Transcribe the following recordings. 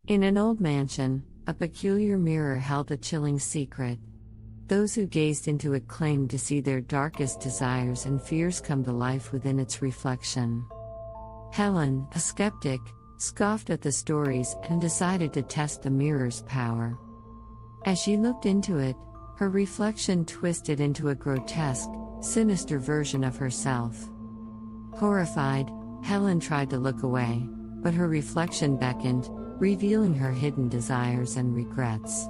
In an old mansion, a peculiar mirror held a chilling secret. Those who gazed into it claimed to see their darkest desires and fears come to life within its reflection. Helen, a skeptic, scoffed at the stories and decided to test the mirror's power. As she looked into it, her reflection twisted into a grotesque, sinister version of herself. Horrified, Helen tried to look away, but her reflection beckoned, revealing her hidden desires and regrets.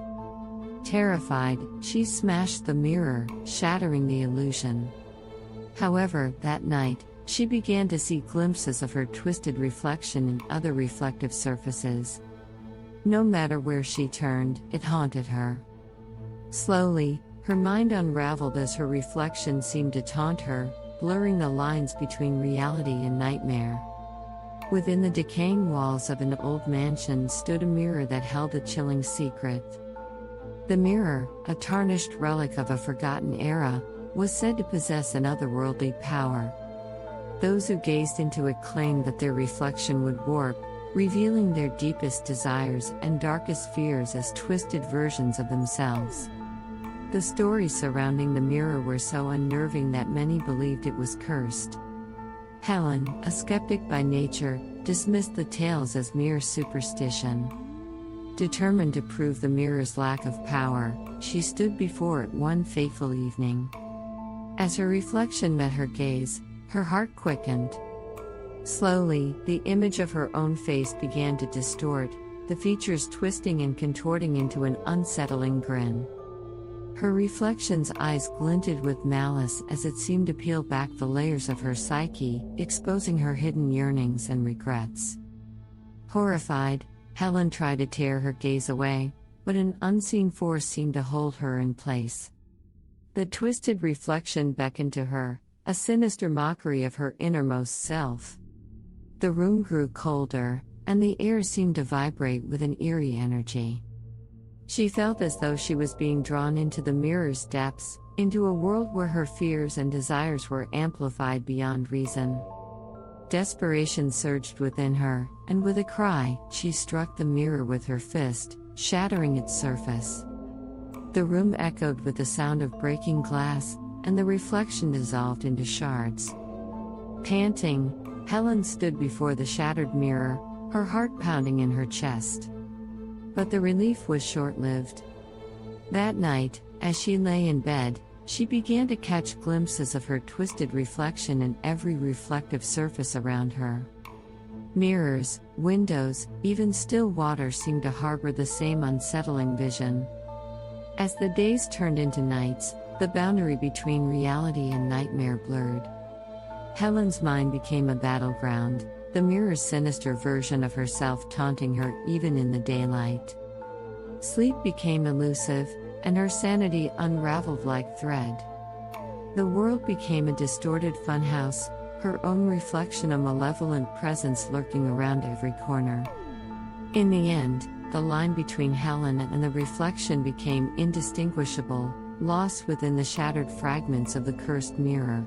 Terrified, she smashed the mirror, shattering the illusion. However, that night, she began to see glimpses of her twisted reflection in other reflective surfaces. No matter where she turned, it haunted her. Slowly, her mind unraveled as her reflection seemed to taunt her, blurring the lines between reality and nightmare. Within the decaying walls of an old mansion stood a mirror that held a chilling secret. The mirror, a tarnished relic of a forgotten era, was said to possess an otherworldly power. Those who gazed into it claimed that their reflection would warp, revealing their deepest desires and darkest fears as twisted versions of themselves. The stories surrounding the mirror were so unnerving that many believed it was cursed. Helen, a skeptic by nature, dismissed the tales as mere superstition. Determined to prove the mirror's lack of power, she stood before it one fateful evening. As her reflection met her gaze, her heart quickened. Slowly, the image of her own face began to distort, the features twisting and contorting into an unsettling grin. Her reflection's eyes glinted with malice as it seemed to peel back the layers of her psyche, exposing her hidden yearnings and regrets. Horrified, Helen tried to tear her gaze away, but an unseen force seemed to hold her in place. The twisted reflection beckoned to her, a sinister mockery of her innermost self. The room grew colder, and the air seemed to vibrate with an eerie energy. She felt as though she was being drawn into the mirror's depths, into a world where her fears and desires were amplified beyond reason. Desperation surged within her, and with a cry, she struck the mirror with her fist, shattering its surface. The room echoed with the sound of breaking glass, and the reflection dissolved into shards. Panting, Helen stood before the shattered mirror, her heart pounding in her chest. But the relief was short-lived. That night, as she lay in bed, she began to catch glimpses of her twisted reflection in every reflective surface around her. Mirrors, windows, even still water seemed to harbor the same unsettling vision. As the days turned into nights, the boundary between reality and nightmare blurred. Helen's mind became a battleground, the mirror's sinister version of herself taunting her even in the daylight. Sleep became elusive, and her sanity unraveled like thread. The world became a distorted funhouse, her own reflection a malevolent presence lurking around every corner. In the end, the line between Helen and the reflection became indistinguishable, lost within the shattered fragments of the cursed mirror.